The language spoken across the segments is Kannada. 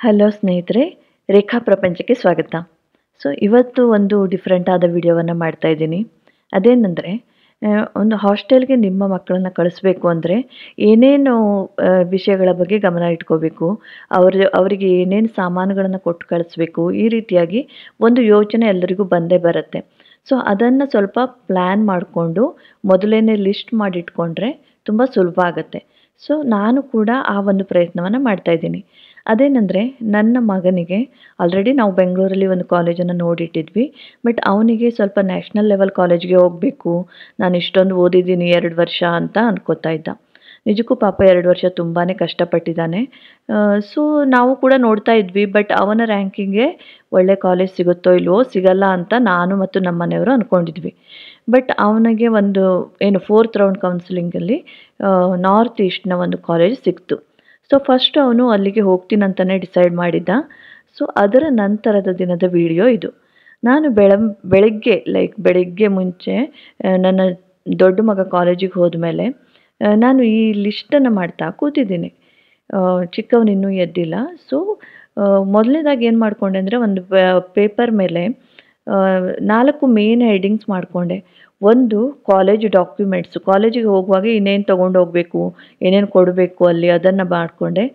ಹಲೋ ಸ್ನೇಹಿತರೆ, ರೇಖಾ ಪ್ರಪಂಚಕ್ಕೆ ಸ್ವಾಗತ. ಇವತ್ತು ಒಂದು ಡಿಫ್ರೆಂಟ್ ಆದ ವಿಡಿಯೋವನ್ನು ಮಾಡ್ತಾ ಇದ್ದೀನಿ. ಅದೇನೆಂದರೆ, ಒಂದು ಹಾಸ್ಟೆಲ್ಗೆ ನಿಮ್ಮ ಮಕ್ಕಳನ್ನ ಕಳಿಸ್ಬೇಕು ಅಂದರೆ ಏನೇನು ವಿಷಯಗಳ ಬಗ್ಗೆ ಗಮನ ಇಟ್ಕೋಬೇಕು, ಅವರಿಗೆ ಏನೇನು ಸಾಮಾನುಗಳನ್ನು ಕೊಟ್ಟು ಕಳಿಸ್ಬೇಕು, ಈ ರೀತಿಯಾಗಿ ಒಂದು ಯೋಚನೆ ಎಲ್ಲರಿಗೂ ಬಂದೇ ಬರುತ್ತೆ. ಅದನ್ನು ಸ್ವಲ್ಪ ಪ್ಲ್ಯಾನ್ ಮಾಡಿಕೊಂಡು ಮೊದಲೇನೆ ಲಿಸ್ಟ್ ಮಾಡಿಟ್ಕೊಂಡ್ರೆ ತುಂಬ ಸುಲಭ ಆಗುತ್ತೆ. ನಾನು ಕೂಡ ಆ ಒಂದು ಪ್ರಯತ್ನವನ್ನು ಮಾಡ್ತಾ ಇದ್ದೀನಿ. ಅದೇನೆಂದರೆ, ನನ್ನ ಮಗನಿಗೆ ಆಲ್ರೆಡಿ ನಾವು ಬೆಂಗಳೂರಲ್ಲಿ ಒಂದು ಕಾಲೇಜನ್ನು ನೋಡಿಟ್ಟಿದ್ವಿ. ಬಟ್ ಅವನಿಗೆ ಸ್ವಲ್ಪ ನ್ಯಾಷನಲ್ ಲೆವೆಲ್ ಕಾಲೇಜ್ಗೆ ಹೋಗಬೇಕು, ನಾನು ಇಷ್ಟೊಂದು ಓದಿದ್ದೀನಿ 2 ವರ್ಷ ಅಂತ ಅಂದ್ಕೋತಾ ಇದ್ದ. ನಿಜಕ್ಕೂ ಪಾಪ 2 ವರ್ಷ ತುಂಬಾ ಕಷ್ಟಪಟ್ಟಿದ್ದಾನೆ. ಸೊ ನಾವು ಕೂಡ ನೋಡ್ತಾ ಇದ್ವಿ. ಬಟ್ ಅವನ ರ್ಯಾಂಕಿಂಗ್ಗೆ ಒಳ್ಳೆ ಕಾಲೇಜ್ ಸಿಗುತ್ತೋ ಇಲ್ವೋ, ಸಿಗಲ್ಲ ಅಂತ ನಾನು ಮತ್ತು ನಮ್ಮ ಮನೆಯವರು ಅಂದ್ಕೊಂಡಿದ್ವಿ. ಬಟ್ ಅವನಿಗೆ ಒಂದು 4th ರೌಂಡ್ ಕೌನ್ಸಿಲಿಂಗಲ್ಲಿ ನಾರ್ತ್ ಈಸ್ಟ್ನ ಒಂದು ಕಾಲೇಜ್ ಸಿಕ್ತು. ಫಸ್ಟ್ ಅವನು ಅಲ್ಲಿಗೆ ಹೋಗ್ತೀನಂತಲೇ ಡಿಸೈಡ್ ಮಾಡಿದ್ದ. ಅದರ ನಂತರದ ದಿನದ ವಿಡಿಯೋ ಇದು. ನಾನು ಬೆಳಗ್ಗೆ ಮುಂಚೆ ನನ್ನ ದೊಡ್ಡ ಮಗ ಕಾಲೇಜಿಗೆ ಹೋದ್ಮೇಲೆ ನಾನು ಈ ಲಿಸ್ಟನ್ನು ಮಾಡ್ತಾ ಕೂತಿದ್ದೀನಿ. ಚಿಕ್ಕವನಿನ್ನೂ ಎದ್ದಿಲ್ಲ. ಮೊದಲನೇದಾಗಿ ಏನು ಮಾಡಿಕೊಂಡೆ ಅಂದರೆ, ಒಂದು ಪೇಪರ್ ಮೇಲೆ 4 ಮೇನ್ ಹೆಡಿಂಗ್ಸ್ ಮಾಡಿಕೊಂಡೆ. ಒಂದು ಕಾಲೇಜ್ ಡಾಕ್ಯುಮೆಂಟ್ಸು, ಕಾಲೇಜಿಗೆ ಹೋಗುವಾಗ ಇನ್ನೇನು ತೊಗೊಂಡು ಹೋಗಬೇಕು, ಏನೇನು ಕೊಡಬೇಕು ಅಲ್ಲಿ, ಅದನ್ನು ಮಾಡಿಕೊಂಡೆ.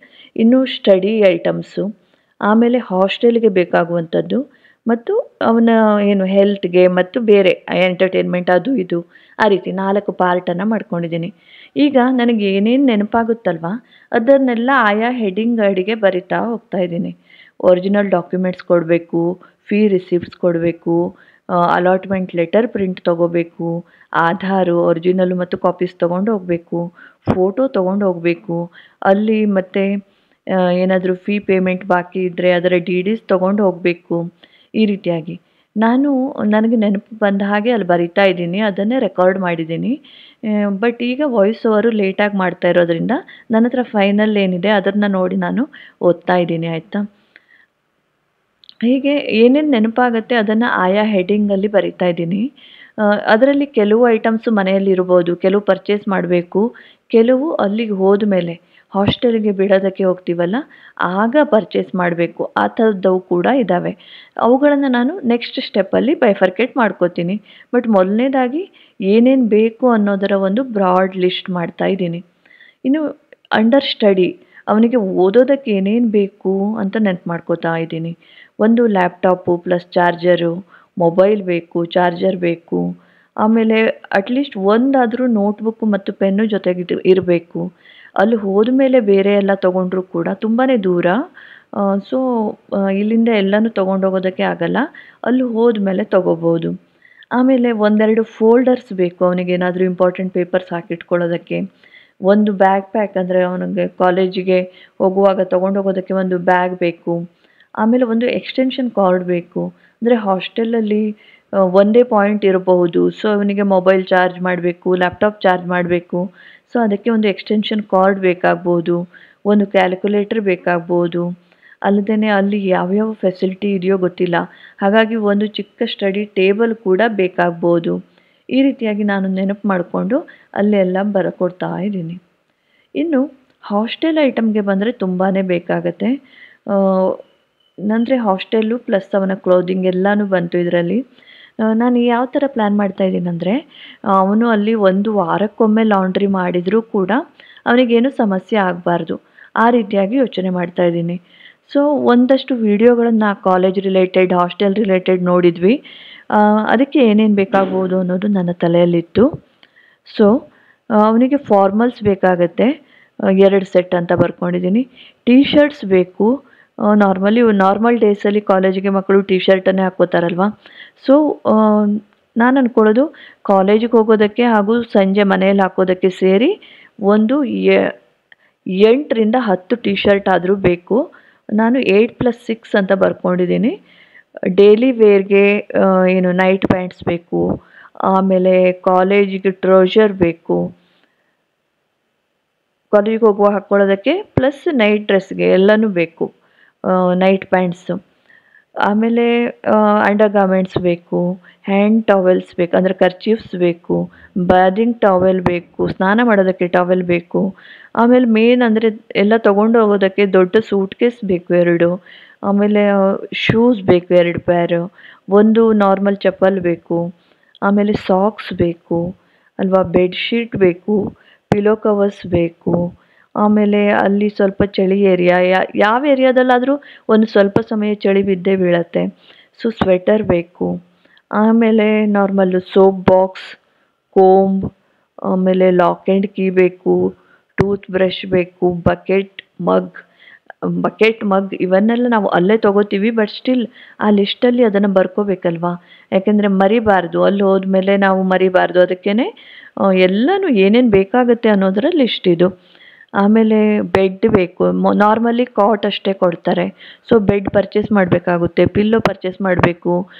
ಇನ್ನು ಸ್ಟಡಿ ಐಟಮ್ಸು, ಆಮೇಲೆ ಹಾಸ್ಟೆಲ್ಗೆ ಬೇಕಾಗುವಂಥದ್ದು, ಮತ್ತು ಅವನ ಹೆಲ್ತ್ಗೆ ಮತ್ತು ಬೇರೆ ಎಂಟರ್ಟೈನ್ಮೆಂಟ್ ಅದು ಇದು ಆ ರೀತಿ 4 ಪಾರ್ಟನ್ನು ಮಾಡ್ಕೊಂಡಿದ್ದೀನಿ. ಈಗ ನನಗೆ ಏನೇನು ನೆನಪಾಗುತ್ತಲ್ವ, ಅದನ್ನೆಲ್ಲ ಆಯಾ ಹೆಡಿಂಗ್ ಅಡಿಗೆ ಬರಿತಾ ಹೋಗ್ತಾ ಇದ್ದೀನಿ. ಒರಿಜಿನಲ್ ಡಾಕ್ಯುಮೆಂಟ್ಸ್ ಕೊಡಬೇಕು, ಫೀ ರಿಸಿಪ್ಟ್ಸ್ ಕೊಡಬೇಕು, ಅಲಾಟ್ಮೆಂಟ್ ಲೆಟರ್ ಪ್ರಿಂಟ್ ತೊಗೋಬೇಕು, ಆಧಾರು ಒರಿಜಿನಲು ಮತ್ತು ಕಾಪೀಸ್ ತೊಗೊಂಡು ಹೋಗಬೇಕು, ಫೋಟೋ ತೊಗೊಂಡು ಹೋಗಬೇಕು ಅಲ್ಲಿ, ಮತ್ತು ಏನಾದರೂ ಫೀ ಪೇಮೆಂಟ್ ಬಾಕಿ ಇದ್ದರೆ ಅದರ DDs ತೊಗೊಂಡು ಹೋಗಬೇಕು. ಈ ರೀತಿಯಾಗಿ ನನಗೆ ನೆನಪು ಬಂದ ಹಾಗೆ ಅಲ್ಲಿ ಬರಿತಾ ಇದ್ದೀನಿ, ಅದನ್ನೇ ರೆಕಾರ್ಡ್ ಮಾಡಿದ್ದೀನಿ. ಬಟ್ ಈಗ ವಾಯ್ಸ್ ಓವರು ಲೇಟಾಗಿ ಮಾಡ್ತಾ ಇರೋದ್ರಿಂದ ನನ್ನ ಹತ್ರ ಫೈನಲ್ ಏನಿದೆ ಅದನ್ನು ನೋಡಿ ನಾನು ಓದ್ತಾ ಇದ್ದೀನಿ, ಆಯಿತಾ. ಹೀಗೆ ಏನೇನು ನೆನಪಾಗುತ್ತೆ ಅದನ್ನು ಆಯಾ ಹೆಡಿಂಗಲ್ಲಿ ಬರಿತಾ ಇದ್ದೀನಿ. ಅದರಲ್ಲಿ ಕೆಲವು ಐಟಮ್ಸು ಮನೆಯಲ್ಲಿ ಇರ್ಬೋದು, ಕೆಲವು ಪರ್ಚೇಸ್ ಮಾಡಬೇಕು, ಕೆಲವು ಅಲ್ಲಿಗೆ ಹೋದ ಮೇಲೆ ಹಾಸ್ಟೆಲ್ಗೆ ಬಿಡೋದಕ್ಕೆ ಹೋಗ್ತೀವಲ್ಲ ಆಗ ಪರ್ಚೇಸ್ ಮಾಡಬೇಕು, ಆ ಥರದ್ದವು ಕೂಡ ಇದ್ದಾವೆ. ಅವುಗಳನ್ನು ನಾನು ನೆಕ್ಸ್ಟ್ ಸ್ಟೆಪ್ಪಲ್ಲಿ ಬೈಫರ್ಕೇಟ್ ಮಾಡ್ಕೋತೀನಿ. ಬಟ್ ಮೊದಲನೇದಾಗಿ ಏನೇನು ಬೇಕು ಅನ್ನೋದರ ಒಂದು ಬ್ರಾಡ್ ಲಿಸ್ಟ್ ಮಾಡ್ತಾ ಇದ್ದೀನಿ. ಇನ್ನು ಅಂಡರ್ ಸ್ಟಡಿ, ಅವನಿಗೆ ಓದೋದಕ್ಕೆ ಏನೇನು ಬೇಕು ಅಂತ ನೆನ್ಪು ಮಾಡ್ಕೋತಾ ಇದ್ದೀನಿ. ಒಂದು ಲ್ಯಾಪ್ಟಾಪು ಪ್ಲಸ್ ಚಾರ್ಜರು, ಮೊಬೈಲ್ ಬೇಕು, ಚಾರ್ಜರ್ ಬೇಕು, ಆಮೇಲೆ ಅಟ್ಲೀಸ್ಟ್ ಒಂದಾದರೂ ನೋಟ್ಬುಕ್ಕು ಮತ್ತು ಪೆನ್ನು ಜೊತೆಗೆ ಇರಬೇಕು. ಅಲ್ಲಿ ಹೋದ್ಮೇಲೆ ಬೇರೆ ಎಲ್ಲ ತೊಗೊಂಡ್ರೂ ಕೂಡ ತುಂಬಾ ದೂರ. ಇಲ್ಲಿಂದ ಎಲ್ಲನೂ ತೊಗೊಂಡೋಗೋದಕ್ಕೆ ಆಗಲ್ಲ, ಅಲ್ಲಿ ಹೋದ್ಮೇಲೆ ತೊಗೋಬೋದು. ಆಮೇಲೆ ಒಂದೆರಡು ಫೋಲ್ಡರ್ಸ್ ಬೇಕು ಅವನಿಗೆ ಏನಾದರೂ ಇಂಪಾರ್ಟೆಂಟ್ ಪೇಪರ್ಸ್ ಹಾಕಿಟ್ಕೊಳ್ಳೋದಕ್ಕೆ. ಒಂದು ಬ್ಯಾಗ್ ಪ್ಯಾಕ್, ಅಂದರೆ ಅವನಿಗೆ ಕಾಲೇಜಿಗೆ ಹೋಗುವಾಗ ತೊಗೊಂಡೋಗೋದಕ್ಕೆ ಒಂದು ಬ್ಯಾಗ್ ಬೇಕು. ಆಮೇಲೆ ಒಂದು ಎಕ್ಸ್ಟೆನ್ಷನ್ ಕಾರ್ಡ್ ಬೇಕು, ಅಂದರೆ ಹಾಸ್ಟೆಲಲ್ಲಿ ಒಂದೇ ಪಾಯಿಂಟ್ ಇರಬಹುದು. ಅವನಿಗೆ ಮೊಬೈಲ್ ಚಾರ್ಜ್ ಮಾಡಬೇಕು, ಲ್ಯಾಪ್ಟಾಪ್ ಚಾರ್ಜ್ ಮಾಡಬೇಕು. ಅದಕ್ಕೆ ಒಂದು ಎಕ್ಸ್ಟೆನ್ಷನ್ ಕಾರ್ಡ್ ಬೇಕಾಗ್ಬೋದು, ಒಂದು ಕ್ಯಾಲ್ಕುಲೇಟರ್ ಬೇಕಾಗ್ಬೋದು. ಅಲ್ಲದೇ ಅಲ್ಲಿ ಯಾವ್ಯಾವ ಫೆಸಿಲಿಟಿ ಇದೆಯೋ ಗೊತ್ತಿಲ್ಲ, ಹಾಗಾಗಿ ಒಂದು ಚಿಕ್ಕ ಸ್ಟಡಿ ಟೇಬಲ್ ಕೂಡ ಬೇಕಾಗ್ಬೋದು. ಈ ರೀತಿಯಾಗಿ ನಾನು ನೆನಪು ಮಾಡಿಕೊಂಡು ಅಲ್ಲೆಲ್ಲ ಬರ್ಕೊಡ್ತಾ ಇದ್ದೀನಿ. ಇನ್ನು ಹಾಸ್ಟೆಲ್ ಐಟಮ್ಗೆ ಬಂದರೆ ತುಂಬಾ ಬೇಕಾಗತ್ತೆ. ಅಂದರೆ ಹಾಸ್ಟೆಲ್ಲು ಪ್ಲಸ್ ಅವನ ಕ್ಲೋದಿಂಗ್ ಎಲ್ಲನೂ ಬಂತು ಇದರಲ್ಲಿ. ನಾನು ಯಾವ ಥರ ಪ್ಲ್ಯಾನ್ ಮಾಡ್ತಾ ಇದ್ದೀನಿ ಅಂದರೆ, ಅವನು ಅಲ್ಲಿ 1 ವಾರಕ್ಕೊಮ್ಮೆ ಲಾಂಡ್ರಿ ಮಾಡಿದರೂ ಕೂಡ ಅವನಿಗೇನು ಸಮಸ್ಯೆ ಆಗಬಾರ್ದು, ಆ ರೀತಿಯಾಗಿ ಯೋಚನೆ ಮಾಡ್ತಾ ಇದ್ದೀನಿ. ಒಂದಷ್ಟು ವಿಡಿಯೋಗಳನ್ನು ಕಾಲೇಜ್ ರಿಲೇಟೆಡ್, ಹಾಸ್ಟೆಲ್ ರಿಲೇಟೆಡ್ ನೋಡಿದ್ವಿ. ಅದಕ್ಕೆ ಏನೇನು ಬೇಕಾಗ್ಬೋದು ಅನ್ನೋದು ನನ್ನ ತಲೆಯಲ್ಲಿತ್ತು. ಅವನಿಗೆ ಫಾರ್ಮಲ್ಸ್ ಬೇಕಾಗತ್ತೆ, 2 ಸೆಟ್ ಅಂತ ಬರ್ಕೊಂಡಿದ್ದೀನಿ. ಟೀ ಶರ್ಟ್ಸ್ ಬೇಕು. ನಾರ್ಮಲ್ ಡೇಸಲ್ಲಿ ಕಾಲೇಜಿಗೆ ಮಕ್ಕಳು ಟೀ ಶರ್ಟನ್ನೇ ಹಾಕ್ಕೋತಾರಲ್ವ. ನಾನು ಅಂದ್ಕೊಳ್ಳೋದು ಕಾಲೇಜಿಗೆ ಹೋಗೋದಕ್ಕೆ ಹಾಗೂ ಸಂಜೆ ಮನೆಯಲ್ಲಿ ಹಾಕೋದಕ್ಕೆ ಸೇರಿ ಒಂದು 8ರಿಂದ 10 ಟೀ ಶರ್ಟ್ ಆದರೂ ಬೇಕು. ನಾನು 8+6 ಅಂತ ಬರ್ಕೊಂಡಿದ್ದೀನಿ. ಡೈಲಿ ವೇರ್ಗೆ ನೈಟ್ ಪ್ಯಾಂಟ್ಸ್ ಬೇಕು, ಆಮೇಲೆ ಕಾಲೇಜಿಗೆ ಟ್ರೌಸರ್ ಬೇಕು, ಕಾಲೇಜಿಗೆ ಹೋಗುವಾಗ ಹಾಕ್ಕೊಳ್ಳೋದಕ್ಕೆ, ಪ್ಲಸ್ ನೈಟ್ ಡ್ರೆಸ್ಗೆ ಎಲ್ಲನೂ ಬೇಕು, ನೈಟ್ ಪ್ಯಾಂಟ್ಸು. ಆಮೇಲೆ ಅಂಡರ್ ಗಾರ್ಮೆಂಟ್ಸ್ ಬೇಕು, ಹ್ಯಾಂಡ್ ಟವೆಲ್ಸ್ ಬೇಕು, ಅಂದರೆ ಕರ್ಚೀಫ್ಸ್ ಬೇಕು, ಬಾದಿಂಗ್ ಟವೆಲ್ ಬೇಕು, ಸ್ನಾನ ಮಾಡೋದಕ್ಕೆ ಟವೆಲ್ ಬೇಕು. ಆಮೇಲೆ ಮೇನ್ ಅಂದರೆ ಎಲ್ಲ ತೊಗೊಂಡು ಹೋಗೋದಕ್ಕೆ ದೊಡ್ಡ ಸೂಟ್ ಕೇಸ್ ಬೇಕು 2. ಆಮೇಲೆ ಶೂಸ್ ಬೇಕು 2 ಪೇರು, ಒಂದು ನಾರ್ಮಲ್ ಚಪ್ಪಲ್ ಬೇಕು, ಆಮೇಲೆ ಸಾಕ್ಸ್ ಬೇಕು ಅಲ್ವಾ, ಬೆಡ್ಶೀಟ್ ಬೇಕು, ಪಿಲೋ ಕವರ್ಸ್ ಬೇಕು. ಆಮೇಲೆ ಅಲ್ಲಿ ಸ್ವಲ್ಪ ಚಳಿ ಏರಿಯಾ, ಯಾವ ಏರಿಯಾದಲ್ಲಾದರೂ ಒಂದು ಸ್ವಲ್ಪ ಸಮಯ ಚಳಿ ಬಿದ್ದೇ ಬೀಳತ್ತೆ. ಸೊ ಸ್ವೆಟರ್ ಬೇಕು. ಆಮೇಲೆ ನಾರ್ಮಲ್ಲು ಸೋಪ್ ಬಾಕ್ಸ್, ಕೋಂಬ್, ಆಮೇಲೆ ಲಾಕ್ ಆ್ಯಂಡ್ ಕೀ ಬೇಕು, ಟೂತ್ ಬ್ರಷ್ ಬೇಕು, ಬಕೆಟ್ ಮಗ್ ಇವನ್ನೆಲ್ಲ ನಾವು ಅಲ್ಲೇ ತೊಗೋತೀವಿ. ಬಟ್ ಸ್ಟಿಲ್ ಆ ಲಿಸ್ಟಲ್ಲಿ ಅದನ್ನು ಬರ್ಕೋಬೇಕಲ್ವಾ, ಯಾಕೆಂದರೆ ಮರಿಬಾರ್ದು, ಅಲ್ಲಿ ಹೋದ್ಮೇಲೆ ನಾವು ಮರಿಬಾರ್ದು. ಅದಕ್ಕೇ ಎಲ್ಲನೂ ಏನೇನು ಬೇಕಾಗುತ್ತೆ ಅನ್ನೋದರ ಲಿಸ್ಟ್ ಇದು. ಆಮೇಲೆ ಬೆಡ್ ಬೇಕು, ನಾರ್ಮಲಿ ಕಾಟ್ ಅಷ್ಟೇ ಕೊಡ್ತಾರೆ. ಸೊ ಬೆಡ್ ಪರ್ಚೇಸ್ ಮಾಡಬೇಕಾಗುತ್ತೆ, ಪಿಲ್ಲೋ ಪರ್ಚೇಸ್ ಮಾಡಬೇಕು,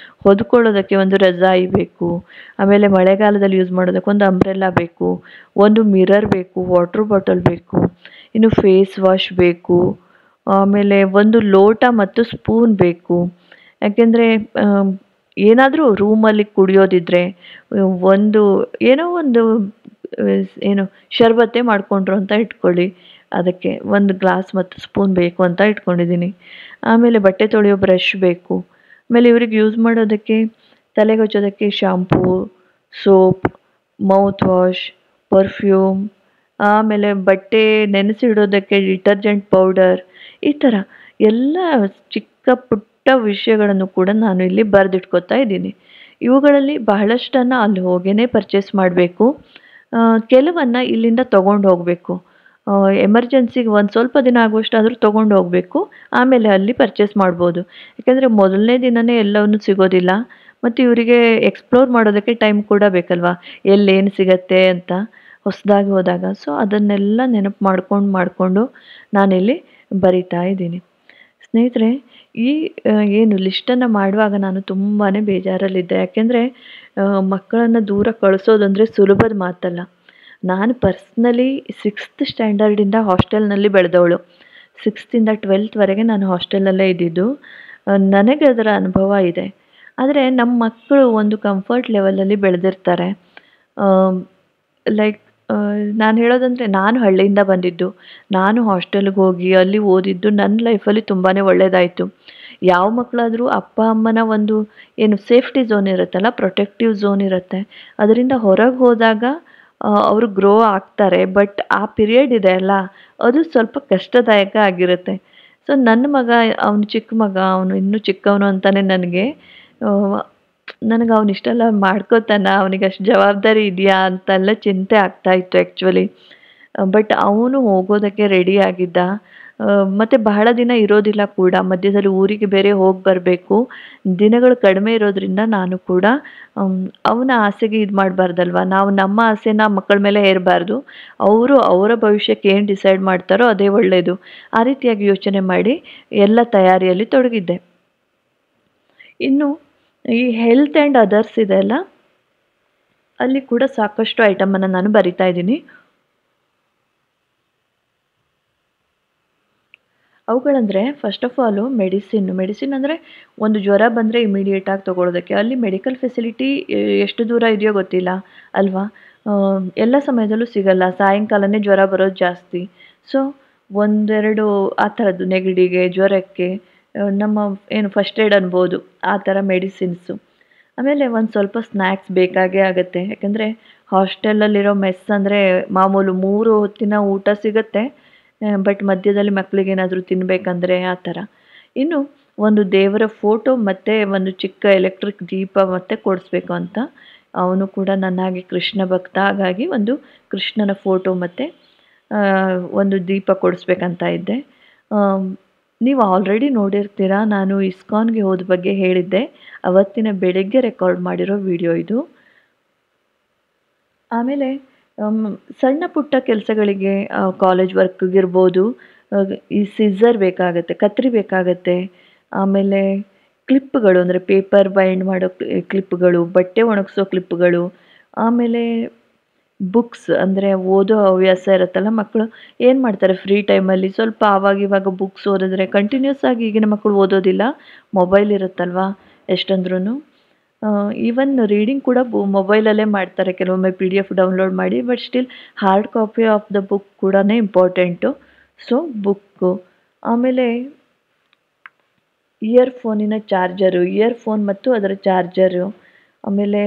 ಹೊದ್ಕೊಳ್ಳೋದಕ್ಕೆ ಒಂದು ರಜಾಯಿ ಬೇಕು, ಆಮೇಲೆ ಮಳೆಗಾಲದಲ್ಲಿ ಯೂಸ್ ಮಾಡೋದಕ್ಕೆ ಒಂದು ಅಂಬ್ರೆಲ್ಲಾ ಬೇಕು, ಒಂದು ಮಿರರ್ ಬೇಕು, ವಾಟರ್ ಬಾಟಲ್ ಬೇಕು, ಇನ್ನು ಫೇಸ್ ವಾಶ್ ಬೇಕು, ಆಮೇಲೆ ಒಂದು ಲೋಟ ಮತ್ತು ಸ್ಪೂನ್ ಬೇಕು. ಯಾಕೆಂದರೆ ಏನಾದರೂ ರೂಮಲ್ಲಿ ಕುಡಿಯೋದಿದ್ರೆ ಒಂದು ಏನೋ ಒಂದು ಏನು ಶರ್ಬತ್ತೆ ಮಾಡಿಕೊಂಡ್ರು ಅಂತ ಇಟ್ಕೊಳ್ಳಿ, ಅದಕ್ಕೆ ಒಂದು ಗ್ಲಾಸ್ ಮತ್ತು ಸ್ಪೂನ್ ಬೇಕು ಅಂತ ಇಟ್ಕೊಂಡಿದ್ದೀನಿ. ಆಮೇಲೆ ಬಟ್ಟೆ ತೊಳೆಯೋ ಬ್ರಷ್ ಬೇಕು. ಆಮೇಲೆ ಇವ್ರಿಗೆ ಯೂಸ್ ಮಾಡೋದಕ್ಕೆ ತಲೆಗೆ ಹಚ್ಚೋದಕ್ಕೆ shampoo, soap, mouth wash, perfume, ಆಮೇಲೆ ಬಟ್ಟೆ ನೆನೆಸಿಡೋದಕ್ಕೆ ಡಿಟರ್ಜೆಂಟ್ ಪೌಡರ್, ಈ ಥರ ಎಲ್ಲ ಚಿಕ್ಕ ಪುಟ್ಟ ವಿಷಯಗಳನ್ನು ಕೂಡ ನಾನು ಇಲ್ಲಿ ಬರೆದಿಟ್ಕೋತಾ ಇದ್ದೀನಿ. ಇವುಗಳಲ್ಲಿ ಬಹಳಷ್ಟನ್ನು ಅಲ್ಲಿ ಹೋಗೇ ಪರ್ಚೇಸ್ ಮಾಡಬೇಕು, ಕೆಲವನ್ನು ಇಲ್ಲಿಂದ ತೊಗೊಂಡು ಹೋಗಬೇಕು. ಎಮರ್ಜೆನ್ಸಿಗೆ ಒಂದು ಸ್ವಲ್ಪ ದಿನ ಆಗುವಷ್ಟಾದರೂ ತೊಗೊಂಡು ಹೋಗಬೇಕು, ಆಮೇಲೆ ಅಲ್ಲಿ ಪರ್ಚೇಸ್ ಮಾಡ್ಬೋದು. ಯಾಕೆಂದರೆ ಮೊದಲನೇ ದಿನವೇ ಎಲ್ಲವನ್ನೂ ಸಿಗೋದಿಲ್ಲ, ಮತ್ತು ಇವರಿಗೆ ಎಕ್ಸ್ಪ್ಲೋರ್ ಮಾಡೋದಕ್ಕೆ ಟೈಮ್ ಕೂಡ ಬೇಕಲ್ವಾ, ಎಲ್ಲೇನು ಸಿಗತ್ತೆ ಅಂತ ಹೊಸದಾಗಿ ಹೋದಾಗ. ಸೊ ಅದನ್ನೆಲ್ಲ ನೆನಪು ಮಾಡಿಕೊಂಡು ನಾನಿಲ್ಲಿ ಬರಿತಾ ಇದ್ದೀನಿ. ಸ್ನೇಹಿತರೆ, ಈ ಏನು ಲಿಸ್ಟನ್ನು ಮಾಡುವಾಗ ನಾನು ತುಂಬಾ ಬೇಜಾರಲ್ಲಿದ್ದೆ. ಯಾಕೆಂದರೆ ಮಕ್ಕಳನ್ನು ದೂರ ಕಳಿಸೋದಂದರೆ ಸುಲಭದ ಮಾತಲ್ಲ. ನಾನು ಪರ್ಸ್ನಲಿ 6th ಸ್ಟ್ಯಾಂಡರ್ಡಿಂದ ಹಾಸ್ಟೆಲ್ನಲ್ಲಿ ಬೆಳೆದವಳು. 6th ಇಂದ 12th ನಾನು ಹಾಸ್ಟೆಲಲ್ಲೇ ಇದ್ದಿದ್ದು. ನನಗೆ ಅದರ ಅನುಭವ ಇದೆ. ಆದರೆ ನಮ್ಮ ಮಕ್ಕಳು ಒಂದು ಕಂಫರ್ಟ್ ಲೆವೆಲಲ್ಲಿ ಬೆಳೆದಿರ್ತಾರೆ. ಲೈಕ್ ನಾನು ಹೇಳೋದಂದರೆ, ನಾನು ಹಳ್ಳಿಯಿಂದ ಬಂದಿದ್ದು, ನಾನು ಹಾಸ್ಟೆಲ್ಗೆ ಹೋಗಿ ಅಲ್ಲಿ ಓದಿದ್ದು ನನ್ನ ಲೈಫಲ್ಲಿ ತುಂಬಾ ಒಳ್ಳೆಯದಾಯಿತು. ಯಾವ ಮಕ್ಕಳಾದರೂ ಅಪ್ಪ ಅಮ್ಮನ ಒಂದು ಏನು ಸೇಫ್ಟಿ ಝೋನ್ ಇರುತ್ತಲ್ಲ, ಪ್ರೊಟೆಕ್ಟಿವ್ ಝೋನ್ ಇರುತ್ತೆ, ಅದರಿಂದ ಹೊರಗೆ ಹೋದಾಗ ಅವರು ಗ್ರೋ ಆಗ್ತಾರೆ. ಬಟ್ ಆ ಪೀರಿಯಡ್ ಇದೆ ಅಲ್ಲ, ಅದು ಸ್ವಲ್ಪ ಕಷ್ಟದಾಯಕ ಆಗಿರುತ್ತೆ. ಸೊ ನನ್ನ ಮಗ, ಅವನು ಚಿಕ್ಕ ಮಗ, ಅವನು ಇನ್ನೂ ಚಿಕ್ಕವನು ಅಂತಲೇ ನನಗೆ ಅವನು ಇಷ್ಟೆಲ್ಲ ಮಾಡ್ಕೋತಾನ, ಅವನಿಗೆ ಅಷ್ಟು ಜವಾಬ್ದಾರಿ ಇದೆಯಾ ಅಂತೆಲ್ಲ ಚಿಂತೆ ಆಗ್ತಾ ಇತ್ತು ಆ್ಯಕ್ಚುಲಿ. ಬಟ್ ಅವನು ಹೋಗೋದಕ್ಕೆ ರೆಡಿ ಆಗಿದ್ದ. ಮತ್ತು ಬಹಳ ದಿನ ಇರೋದಿಲ್ಲ ಕೂಡ, ಮಧ್ಯದಲ್ಲಿ ಊರಿಗೆ ಬೇರೆ ಹೋಗಿ ಬರಬೇಕು. ದಿನಗಳು ಕಡಿಮೆ ಇರೋದ್ರಿಂದ ನಾನು ಕೂಡ ಅವನ ಆಸೆಗೆ ಇದು ಮಾಡಬಾರ್ದಲ್ವ, ನಾವು ನಮ್ಮ ಆಸೆನ ಮಕ್ಕಳ ಮೇಲೆ ಹೇರಬಾರ್ದು. ಅವರು ಅವರ ಭವಿಷ್ಯಕ್ಕೆ ಏನು ಡಿಸೈಡ್ ಮಾಡ್ತಾರೋ ಅದೇ ಒಳ್ಳೆಯದು. ಆ ರೀತಿಯಾಗಿ ಯೋಚನೆ ಮಾಡಿ ಎಲ್ಲ ತಯಾರಿಯಲ್ಲಿ ತೊಡಗಿದ್ದೆ. ಇನ್ನು ಈ ಹೆಲ್ತ್ ಆ್ಯಂಡ್ ಅದರ್ಸ್ ಇದೆ ಅಲ್ಲ, ಅಲ್ಲಿ ಕೂಡ ಸಾಕಷ್ಟು ಐಟಮನ್ನು ನಾನು ಬರಿತಾ ಇದ್ದೀನಿ. ಅವುಗಳಂದರೆ ಫಸ್ಟ್ ಆಫ್ ಆಲು ಮೆಡಿಸಿನ್ ಅಂದರೆ ಒಂದು ಜ್ವರ ಬಂದರೆ ಇಮಿಡಿಯೇಟಾಗಿ ತೊಗೊಳೋದಕ್ಕೆ. ಅಲ್ಲಿ ಮೆಡಿಕಲ್ ಫೆಸಿಲಿಟಿ ಎಷ್ಟು ದೂರ ಇದೆಯೋ ಗೊತ್ತಿಲ್ಲ ಅಲ್ವಾ, ಎಲ್ಲ ಸಮಯದಲ್ಲೂ ಸಿಗಲ್ಲ. ಸಾಯಂಕಾಲನೇ ಜ್ವರ ಬರೋದು ಜಾಸ್ತಿ. ಸೊ ಒಂದೆರಡು ಆ ಥರದ್ದು ನೆಗಡಿಗೆ, ಜ್ವರಕ್ಕೆ ನಮ್ಮ ಏನು ಫಸ್ಟ್ ಏಡ್ ಅನ್ಬೋದು, ಆ ಥರ ಮೆಡಿಸಿನ್ಸು. ಆಮೇಲೆ ಒಂದು ಸ್ವಲ್ಪ ಸ್ನ್ಯಾಕ್ಸ್ ಬೇಕಾಗೇ ಆಗುತ್ತೆ. ಯಾಕೆಂದರೆ ಹಾಸ್ಟೆಲಲ್ಲಿರೋ ಮೆಸ್ ಅಂದರೆ ಮಾಮೂಲು 3 ಹೊತ್ತಿನ ಊಟ ಸಿಗುತ್ತೆ. ಬಟ್ ಮಧ್ಯದಲ್ಲಿ ಮಕ್ಕಳಿಗೇನಾದರೂ ತಿನ್ನಬೇಕಂದ್ರೆ ಆ ಥರ. ಇನ್ನು ಒಂದು ದೇವರ ಫೋಟೋ ಮತ್ತು ಒಂದು ಚಿಕ್ಕ ಎಲೆಕ್ಟ್ರಿಕ್ ದೀಪ ಮತ್ತು ಕೊಡಿಸ್ಬೇಕು ಅಂತ. ಅವನು ಕೂಡ ನನ್ನ ಹಾಗೆ ಕೃಷ್ಣ ಭಕ್ತ, ಹಾಗಾಗಿ ಒಂದು ಕೃಷ್ಣನ ಫೋಟೋ ಮತ್ತು ಒಂದು ದೀಪ ಕೊಡಿಸ್ಬೇಕಂತ ಇದ್ದೆ. ನೀವು ಆಲ್ರೆಡಿ ನೋಡಿರ್ತೀರ, ನಾನು ಇಸ್ಕಾನ್ಗೆ ಹೋದ ಬಗ್ಗೆ ಹೇಳಿದ್ದೆ. ಅವತ್ತಿನ ಬೆಳಗ್ಗೆ ರೆಕಾರ್ಡ್ ಮಾಡಿರೋ ವಿಡಿಯೋ ಇದು. ಆಮೇಲೆ ಸಣ್ಣ ಪುಟ್ಟ ಕೆಲಸಗಳಿಗೆ, ಕಾಲೇಜ್ ವರ್ಕ್ಗಿರ್ಬೋದು, ಈ ಸಿಝರ್ ಬೇಕಾಗತ್ತೆ, ಕತ್ರಿ ಬೇಕಾಗತ್ತೆ. ಆಮೇಲೆ ಕ್ಲಿಪ್ಗಳು ಅಂದರೆ ಪೇಪರ್ ಬೈಂಡ್ ಮಾಡೋ ಕ್ಲಿಪ್ಗಳು, ಬಟ್ಟೆ ಒಣಗಿಸೋ ಕ್ಲಿಪ್ಗಳು, ಆಮೇಲೆ ಬುಕ್ಸ್ ಅಂದರೆ ಓದೋ ಹವ್ಯಾಸ ಇರುತ್ತಲ್ಲ, ಮಕ್ಕಳು ಏನು ಮಾಡ್ತಾರೆ ಫ್ರೀ ಟೈಮಲ್ಲಿ ಸ್ವಲ್ಪ ಆವಾಗ ಇವಾಗ ಬುಕ್ಸ್ ಓದಿದ್ರೆ ಕಂಟಿನ್ಯೂಸ್ ಆಗಿ ಈಗಿನ ಮಕ್ಕಳು ಓದೋದಿಲ್ಲ, ಮೊಬೈಲ್ ಇರುತ್ತಲ್ವಾ ಎಷ್ಟಂದ್ರೂ. ಈವನ್ ರೀಡಿಂಗ್ ಕೂಡ ಮೊಬೈಲಲ್ಲೇ ಮಾಡ್ತಾರೆ ಕೆಲವೊಮ್ಮೆ PDF ಡೌನ್ಲೋಡ್ ಮಾಡಿ. But still hard copy of the book ಕೂಡ ಇಂಪಾರ್ಟೆಂಟು. ಸೊ ಬುಕ್ಕು, ಆಮೇಲೆ ಇಯರ್ಫೋನಿನ ಚಾರ್ಜರು, ಇಯರ್ಫೋನ್ ಮತ್ತು ಅದರ ಚಾರ್ಜರು, ಆಮೇಲೆ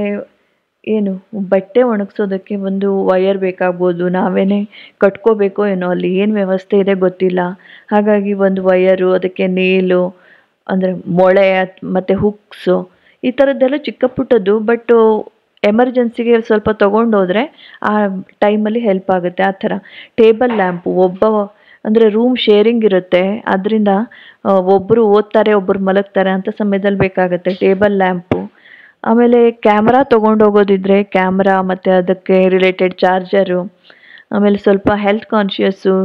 ಏನು ಬಟ್ಟೆ ಒಣಗಿಸೋದಕ್ಕೆ ಒಂದು ವಯರ್ ಬೇಕಾಗ್ಬೋದು, ನಾವೇನೇ ಕಟ್ಕೋಬೇಕೋ ಏನೋ, ಅಲ್ಲಿ ಏನು ವ್ಯವಸ್ಥೆ ಇದೆ ಗೊತ್ತಿಲ್ಲ. ಹಾಗಾಗಿ ಒಂದು ವಯರು, ಅದಕ್ಕೆ ನೇಲು ಅಂದರೆ ಮೊಳೆ ಮತ್ತು ಹುಕ್ಸು, ಈ ಥರದ್ದೆಲ್ಲ ಚಿಕ್ಕ ಪುಟ್ಟದ್ದು. ಬಟ್ ಎಮರ್ಜೆನ್ಸಿಗೆ ಸ್ವಲ್ಪ ತೊಗೊಂಡೋದ್ರೆ ಆ ಟೈಮಲ್ಲಿ ಹೆಲ್ಪ್ ಆಗುತ್ತೆ. ಆ ಥರ ಟೇಬಲ್ ಲ್ಯಾಂಪು, ಅಂದರೆ ರೂಮ್ ಶೇರಿಂಗ್ ಇರುತ್ತೆ, ಅದರಿಂದ ಒಬ್ಬರು ಓದ್ತಾರೆ ಒಬ್ಬರು ಮಲಗ್ತಾರೆ ಅಂತ ಸಮಯದಲ್ಲಿ ಬೇಕಾಗುತ್ತೆ ಟೇಬಲ್ ಲ್ಯಾಂಪು. ಆಮೇಲೆ ಕ್ಯಾಮ್ರಾ ತೊಗೊಂಡೋಗೋದಿದ್ರೆ ಕ್ಯಾಮ್ರಾ ಮತ್ತು ಅದಕ್ಕೆ ರಿಲೇಟೆಡ್ ಚಾರ್ಜರು. ಆಮೇಲೆ ಸ್ವಲ್ಪ ಹೆಲ್ತ್ ಕಾನ್ಷಿಯಸ್ಸು,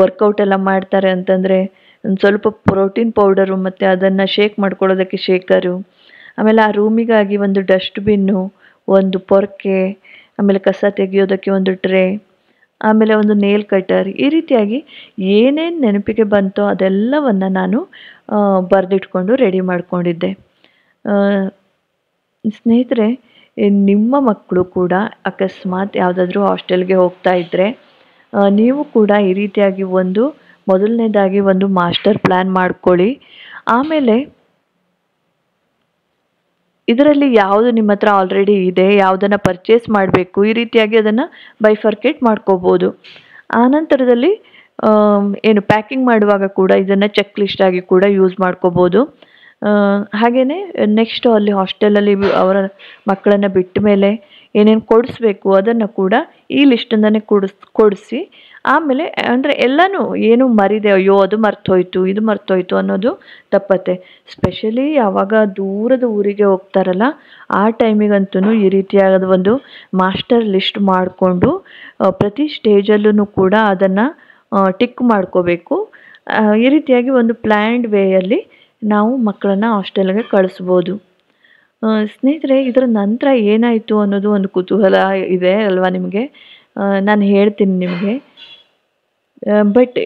ವರ್ಕೌಟ್ ಎಲ್ಲ ಮಾಡ್ತಾರೆ ಅಂತಂದರೆ ಒಂದು ಸ್ವಲ್ಪ ಪ್ರೋಟೀನ್ ಪೌಡರು ಮತ್ತು ಅದನ್ನು ಶೇಕ್ ಮಾಡ್ಕೊಳ್ಳೋದಕ್ಕೆ ಶೇಕರು. ಆಮೇಲೆ ಆ ರೂಮಿಗಾಗಿ ಒಂದು ಡಸ್ಟ್ಬಿನ್ನು, ಒಂದು ಪೊರ್ಕೆ, ಆಮೇಲೆ ಕಸ ತೆಗೆಯೋದಕ್ಕೆ ಒಂದು ಟ್ರೇ, ಆಮೇಲೆ ಒಂದು ನೇಲ್ ಕಟರ್. ಈ ರೀತಿಯಾಗಿ ಏನೇನು ನೆನಪಿಗೆ ಬಂತೋ ಅದೆಲ್ಲವನ್ನು ನಾನು ಬರೆದಿಟ್ಕೊಂಡು ರೆಡಿ ಮಾಡಿಕೊಂಡಿದ್ದೆ. ಸ್ನೇಹಿತರೆ, ನಿಮ್ಮ ಮಕ್ಕಳು ಕೂಡ ಅಕಸ್ಮಾತ್ ಯಾವುದಾದ್ರೂ ಹಾಸ್ಟೆಲ್ಗೆ ಹೋಗ್ತಾ ಇದ್ದರೆ ನೀವು ಕೂಡ ಈ ರೀತಿಯಾಗಿ ಮೊದಲನೇದಾಗಿ ಒಂದು ಮಾಸ್ಟರ್ ಪ್ಲ್ಯಾನ್ ಮಾಡ್ಕೊಳ್ಳಿ. ಆಮೇಲೆ ಇದರಲ್ಲಿ ಯಾವುದು ನಿಮ್ಮ ಹತ್ರ ಆಲ್ರೆಡಿ ಇದೆ, ಯಾವುದನ್ನು ಪರ್ಚೇಸ್ ಮಾಡಬೇಕು, ಈ ರೀತಿಯಾಗಿ ಅದನ್ನು ಬೈಫರ್ಕೇಟ್ ಮಾಡ್ಕೋಬೋದು. ಆನಂತರದಲ್ಲಿ ಏನು ಪ್ಯಾಕಿಂಗ್ ಮಾಡುವಾಗ ಕೂಡ ಇದನ್ನು ಚೆಕ್ ಲಿಸ್ಟ್ ಆಗಿ ಕೂಡ ಯೂಸ್ ಮಾಡ್ಕೋಬೋದು. ಹಾಗೆಯೇ ನೆಕ್ಸ್ಟು ಅಲ್ಲಿ ಹಾಸ್ಟೆಲಲ್ಲಿ ಅವರ ಮಕ್ಕಳನ್ನು ಬಿಟ್ಟ ಮೇಲೆ ಏನೇನು ಕೊಡಿಸ್ಬೇಕು ಅದನ್ನು ಕೂಡ ಈ ಲಿಸ್ಟಿಂದನೇ ಕೊಡಿಸಿ, ಆಮೇಲೆ ಅಂದರೆ ಎಲ್ಲನೂ ಏನು ಮರಿದೆ, ಅಯ್ಯೋ ಅದು ಮರ್ತೋಯ್ತು ಇದು ಮರ್ತೋಯ್ತು ಅನ್ನೋದು ತಪ್ಪತ್ತೆ. ಸ್ಪೆಷಲಿ ಯಾವಾಗ ದೂರದ ಊರಿಗೆ ಹೋಗ್ತಾರಲ್ಲ ಆ ಟೈಮಿಗಂತೂ ಈ ರೀತಿಯಾದ ಒಂದು ಮಾಸ್ಟರ್ ಲಿಸ್ಟ್ ಮಾಡಿಕೊಂಡು ಪ್ರತಿ ಸ್ಟೇಜಲ್ಲೂ ಕೂಡ ಅದನ್ನು ಟಿಕ್ ಮಾಡ್ಕೋಬೇಕು. ಈ ರೀತಿಯಾಗಿ ಒಂದು ಪ್ಲ್ಯಾನ್ಡ್ ವೇಯಲ್ಲಿ ನಾವು ಮಕ್ಕಳನ್ನು ಹಾಸ್ಟೆಲ್ಗೆ ಕಳಿಸ್ಬೋದು. ಸ್ನೇಹಿತರೆ, ಇದರ ನಂತರ ಏನಾಯಿತು ಅನ್ನೋದು ಒಂದು ಕುತೂಹಲ ಇದೆ ಅಲ್ವಾ ನಿಮಗೆ? ನಾನು ಹೇಳ್ತೀನಿ ನಿಮಗೆ. ಬಟ್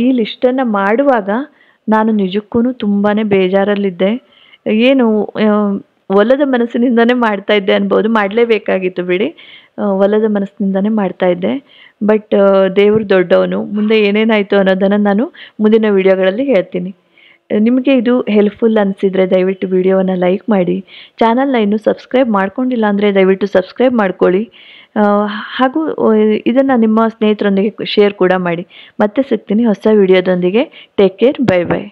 ಈ ಲಿಸ್ಟನ್ನು ಮಾಡುವಾಗ ನಾನು ನಿಜಕ್ಕೂ ತುಂಬಾ ಬೇಜಾರಲ್ಲಿದ್ದೆ. ಏನು ಒಲ್ಲದ ಮನಸ್ಸಿನಿಂದನೇ ಮಾಡ್ತಾಯಿದ್ದೆ ಅನ್ಬೋದು, ಮಾಡಲೇಬೇಕಾಗಿತ್ತು ಬಿಡಿ, ಒಲ್ಲದ ಮನಸ್ಸಿನಿಂದನೇ ಮಾಡ್ತಾಯಿದ್ದೆ. ಬಟ್ ದೇವರು ದೊಡ್ಡವನು, ಮುಂದೆ ಏನೇನಾಯಿತು ಅನ್ನೋದನ್ನು ನಾನು ಮುಂದಿನ ವಿಡಿಯೋಗಳಲ್ಲಿ ಹೇಳ್ತೀನಿ. ನಿಮಗೆ ಇದು ಹೆಲ್ಪ್ಫುಲ್ ಅನಿಸಿದರೆ ದಯವಿಟ್ಟು ವಿಡಿಯೋವನ್ನು ಲೈಕ್ ಮಾಡಿ. ಚಾನಲ್ನ ಇನ್ನೂ ಸಬ್ಸ್ಕ್ರೈಬ್ ಮಾಡ್ಕೊಂಡಿಲ್ಲ ಅಂದರೆ ದಯವಿಟ್ಟು ಸಬ್ಸ್ಕ್ರೈಬ್ ಮಾಡ್ಕೊಳ್ಳಿ. ಹಾಗೂ ಇದನ್ನು ನಿಮ್ಮ ಸ್ನೇಹಿತರೊಂದಿಗೆ ಶೇರ್ ಕೂಡ ಮಾಡಿ. ಮತ್ತೆ ಸಿಗ್ತೀನಿ ಹೊಸ ವಿಡಿಯೋದೊಂದಿಗೆ. Take care, bye by.